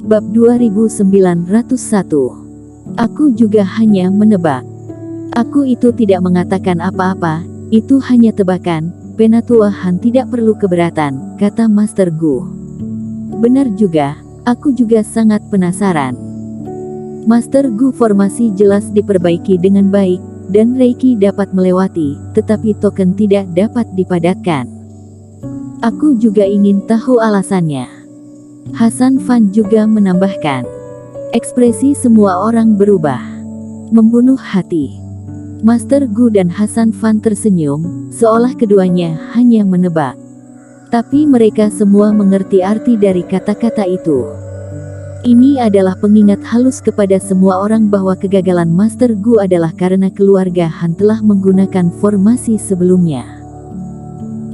Bab 2901. Aku juga hanya menebak. Aku itu tidak mengatakan apa-apa, itu hanya tebakan. Penatua Han tidak perlu keberatan, kata Master Gu. Benar juga, aku juga sangat penasaran. Master Gu, formasi jelas diperbaiki dengan baik, dan Reiki dapat melewati, tetapi token tidak dapat dipadatkan. Aku juga ingin tahu alasannya. Hasan Fan juga menambahkan. Ekspresi semua orang berubah. Membunuh hati. Master Gu dan Hasan Fan tersenyum, seolah keduanya hanya menebak. Tapi mereka semua mengerti arti dari kata-kata itu. Ini adalah pengingat halus kepada semua orang bahwa kegagalan Master Gu adalah karena keluarga Han telah menggunakan formasi sebelumnya.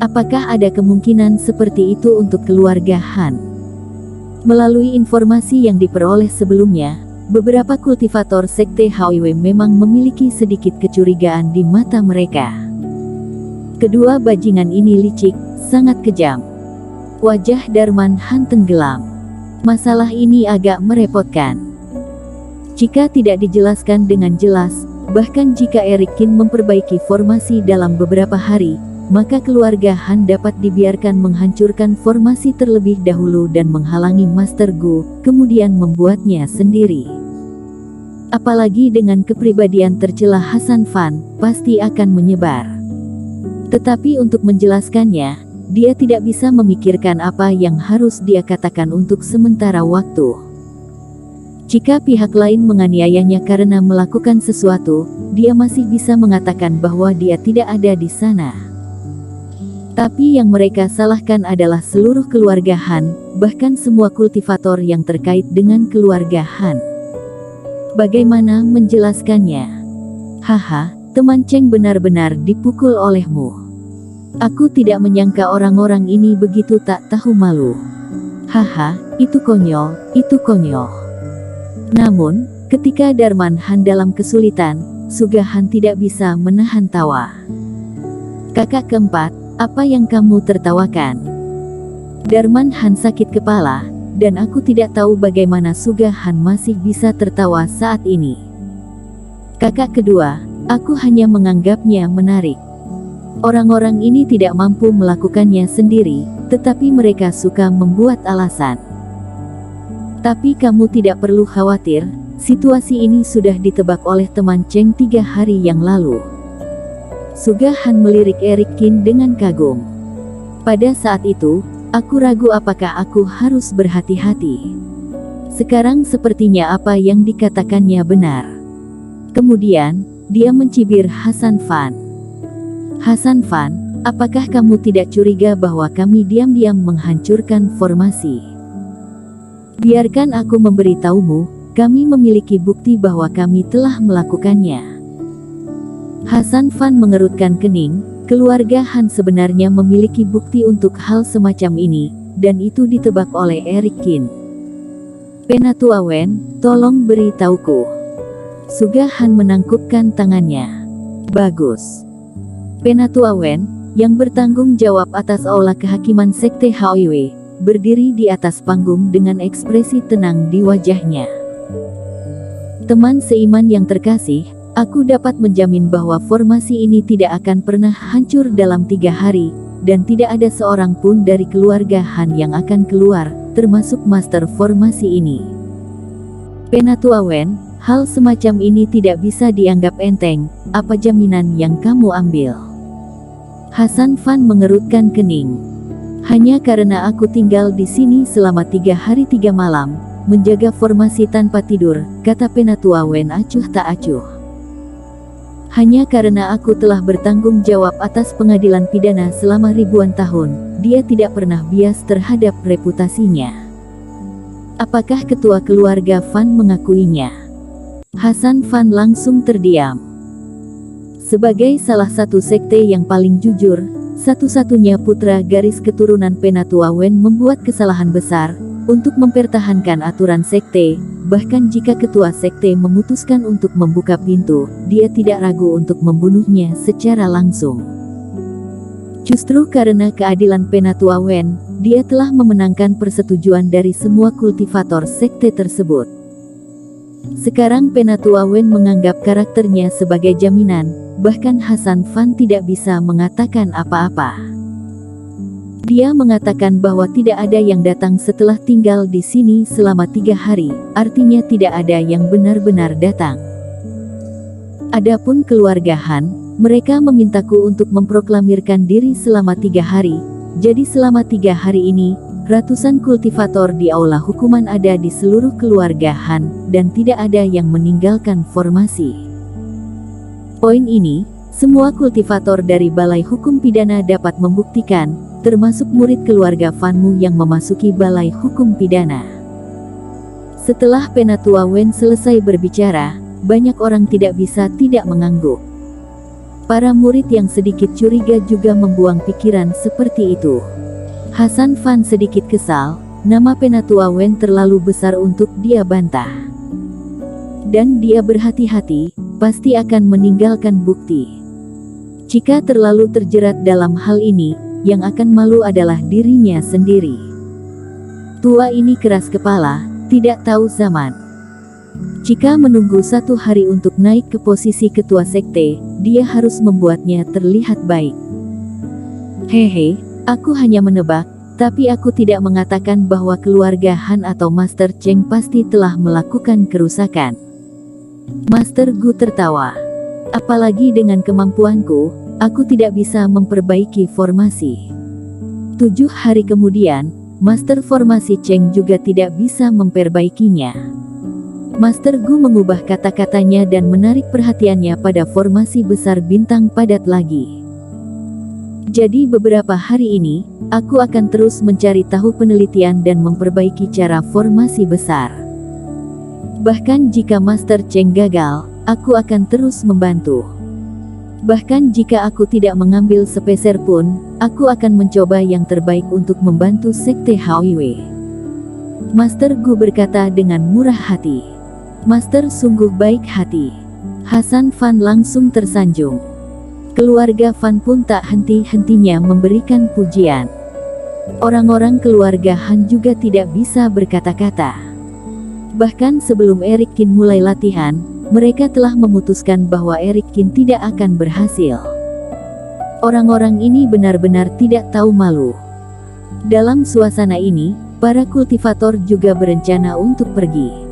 Apakah ada kemungkinan seperti itu untuk keluarga Han? Melalui informasi yang diperoleh sebelumnya, beberapa kultivator sekte HWW memang memiliki sedikit kecurigaan di mata mereka. Kedua bajingan ini licik, sangat kejam. Wajah Darman Han tenggelam. Masalah ini agak merepotkan. Jika tidak dijelaskan dengan jelas, bahkan jika Eric Qin memperbaiki formasi dalam beberapa hari, maka keluarga Han dapat dibiarkan menghancurkan formasi terlebih dahulu dan menghalangi Master Gu, kemudian membuatnya sendiri. Apalagi dengan kepribadian tercela Hasan Fan, pasti akan menyebar. Tetapi untuk menjelaskannya, dia tidak bisa memikirkan apa yang harus dia katakan untuk sementara waktu. Jika pihak lain menganiayanya karena melakukan sesuatu, dia masih bisa mengatakan bahwa dia tidak ada di sana. Tapi yang mereka salahkan adalah seluruh keluarga Han, bahkan semua kultivator yang terkait dengan keluarga Han. Bagaimana menjelaskannya? Haha, teman Cheng benar-benar dipukul olehmu. Aku tidak menyangka orang-orang ini begitu tak tahu malu. Haha, itu konyol, itu konyol. Namun, ketika Darman Han dalam kesulitan, Suga Han tidak bisa menahan tawa. Kakak keempat, apa yang kamu tertawakan? Darman Han sakit kepala, dan aku tidak tahu bagaimana Suga Han masih bisa tertawa saat ini. Kakak kedua, aku hanya menganggapnya menarik. Orang-orang ini tidak mampu melakukannya sendiri, tetapi mereka suka membuat alasan. Tapi kamu tidak perlu khawatir, situasi ini sudah ditebak oleh teman Cheng 3 hari yang lalu. Suga Han melirik Eric Qin dengan kagum. Pada saat itu, aku ragu apakah aku harus berhati-hati. Sekarang sepertinya apa yang dikatakannya benar. Kemudian, dia mencibir Hasan Fan. Hasan Fan, apakah kamu tidak curiga bahwa kami diam-diam menghancurkan formasi? Biarkan aku memberitahumu, kami memiliki bukti bahwa kami telah melakukannya. Hasan Fan mengerutkan kening, keluarga Han sebenarnya memiliki bukti untuk hal semacam ini, dan itu ditebak oleh Eric Qin. Penatua Wen, tolong beritahuku. Suga Han menangkupkan tangannya. Bagus. Penatua Wen, yang bertanggung jawab atas aula kehakiman sekte HWW, berdiri di atas panggung dengan ekspresi tenang di wajahnya. Teman seiman yang terkasih, aku dapat menjamin bahwa formasi ini tidak akan pernah hancur dalam 3 hari, dan tidak ada seorang pun dari keluarga Han yang akan keluar, termasuk master formasi ini. Penatua Wen, hal semacam ini tidak bisa dianggap enteng, apa jaminan yang kamu ambil? Hasan Fan mengerutkan kening. Hanya karena aku tinggal di sini selama 3 hari 3 malam, menjaga formasi tanpa tidur, kata Penatua Wen acuh tak acuh. Hanya karena aku telah bertanggung jawab atas pengadilan pidana selama ribuan tahun, dia tidak pernah bias terhadap reputasinya. Apakah ketua keluarga Fan mengakuinya? Hasan Fan langsung terdiam. Sebagai salah satu sekte yang paling jujur, satu-satunya putra garis keturunan Penatua Wen membuat kesalahan besar, untuk mempertahankan aturan sekte, bahkan jika ketua sekte memutuskan untuk membuka pintu, dia tidak ragu untuk membunuhnya secara langsung. Justru karena keadilan Penatua Wen, dia telah memenangkan persetujuan dari semua kultivator sekte tersebut. Sekarang Penatua Wen menganggap karakternya sebagai jaminan, bahkan Hasan Fan tidak bisa mengatakan apa-apa. Dia mengatakan bahwa tidak ada yang datang setelah tinggal di sini selama 3 hari, artinya tidak ada yang benar-benar datang. Adapun keluarga Han, mereka memintaku untuk memproklamirkan diri selama 3 hari, jadi selama 3 hari ini, ratusan kultivator di aula hukuman ada di seluruh keluarga Han, dan tidak ada yang meninggalkan formasi. Poin ini, semua kultivator dari Balai Hukum Pidana dapat membuktikan, termasuk murid keluarga Fanmu yang memasuki Balai Hukum Pidana. Setelah Penatua Wen selesai berbicara, banyak orang tidak bisa tidak mengangguk. Para murid yang sedikit curiga juga membuang pikiran seperti itu. Hasan Fan sedikit kesal, nama Penatua Wen terlalu besar untuk dia bantah. Dan dia berhati-hati, pasti akan meninggalkan bukti. Jika terlalu terjerat dalam hal ini, yang akan malu adalah dirinya sendiri. Tua ini keras kepala, tidak tahu zaman. Jika menunggu 1 hari untuk naik ke posisi ketua sekte, dia harus membuatnya terlihat baik. Hehe, aku hanya menebak, tapi aku tidak mengatakan bahwa keluarga Han atau Master Cheng pasti telah melakukan kerusakan. Master Gu tertawa. Apalagi dengan kemampuanku, aku tidak bisa memperbaiki formasi. 7 hari kemudian, Master Formasi Cheng juga tidak bisa memperbaikinya. Master Gu mengubah kata-katanya dan menarik perhatiannya pada formasi besar bintang padat lagi. Jadi beberapa hari ini, aku akan terus mencari tahu penelitian dan memperbaiki cara formasi besar. Bahkan jika Master Cheng gagal, aku akan terus membantu. Bahkan jika aku tidak mengambil sepeser pun, aku akan mencoba yang terbaik untuk membantu Sekte HWW. Master Gu berkata dengan murah hati. Master sungguh baik hati. Hasan Fan langsung tersanjung. Keluarga Fan pun tak henti-hentinya memberikan pujian. Orang-orang keluarga Han juga tidak bisa berkata-kata. Bahkan sebelum Eric Kin mulai latihan, mereka telah memutuskan bahwa Eric Kin tidak akan berhasil. Orang-orang ini benar-benar tidak tahu malu. Dalam suasana ini, para kultivator juga berencana untuk pergi.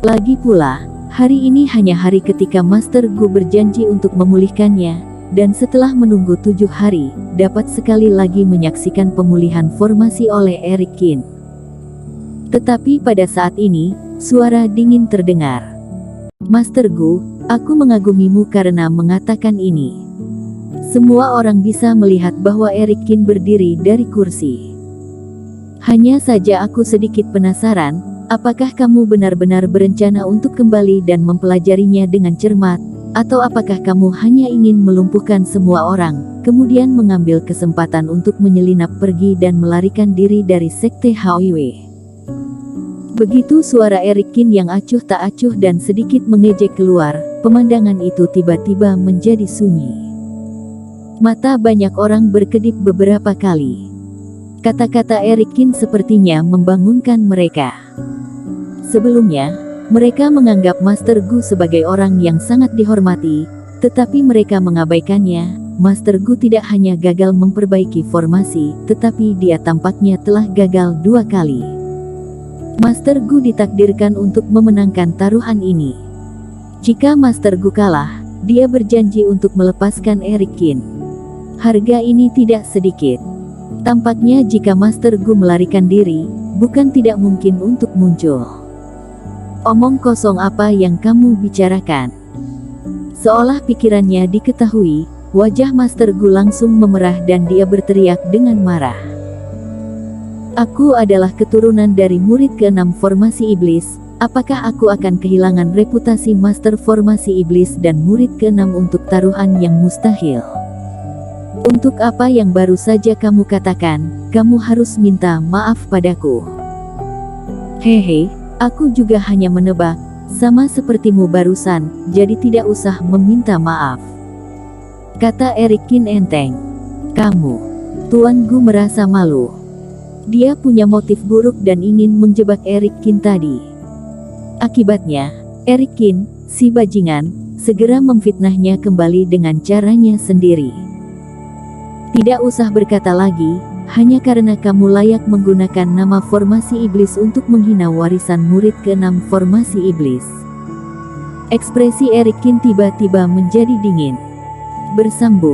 Lagi pula, hari ini hanya hari ketika Master Gu berjanji untuk memulihkannya, dan setelah menunggu 7 hari, dapat sekali lagi menyaksikan pemulihan formasi oleh Eric Kin. Tetapi pada saat ini, suara dingin terdengar. Master Gu, aku mengagumimu karena mengatakan ini. Semua orang bisa melihat bahwa Eric Kin berdiri dari kursi. Hanya saja aku sedikit penasaran, apakah kamu benar-benar berencana untuk kembali dan mempelajarinya dengan cermat, atau apakah kamu hanya ingin melumpuhkan semua orang, kemudian mengambil kesempatan untuk menyelinap pergi dan melarikan diri dari Sekte HWW. Begitu suara Eric Kin yang acuh tak acuh dan sedikit mengejek keluar, pemandangan itu tiba-tiba menjadi sunyi. Mata banyak orang berkedip beberapa kali. Kata-kata Eric Kin sepertinya membangunkan mereka. Sebelumnya, mereka menganggap Master Gu sebagai orang yang sangat dihormati, tetapi mereka mengabaikannya. Master Gu tidak hanya gagal memperbaiki formasi, tetapi dia tampaknya telah gagal 2 kali. Master Gu ditakdirkan untuk memenangkan taruhan ini. Jika Master Gu kalah, dia berjanji untuk melepaskan Eric Kin. Harga ini tidak sedikit. Tampaknya jika Master Gu melarikan diri, bukan tidak mungkin untuk muncul. Omong kosong apa yang kamu bicarakan? Seolah pikirannya diketahui, wajah Master Gu langsung memerah dan dia berteriak dengan marah. Aku adalah keturunan dari murid ke-6 formasi iblis, apakah aku akan kehilangan reputasi Master Formasi Iblis dan murid ke-6 untuk taruhan yang mustahil? Untuk apa yang baru saja kamu katakan, kamu harus minta maaf padaku. Hehe, aku juga hanya menebak, sama sepertimu barusan, jadi tidak usah meminta maaf. Kata Eric Kin enteng. Kamu, Tuan Gu merasa malu. Dia punya motif buruk dan ingin menjebak Eric Kin tadi. Akibatnya, Eric Kin, si bajingan, segera memfitnahnya kembali dengan caranya sendiri. Tidak usah berkata lagi, hanya karena kamu layak menggunakan nama formasi iblis untuk menghina warisan murid ke-6 formasi iblis. Ekspresi Eric Kin tiba-tiba menjadi dingin. Bersambung.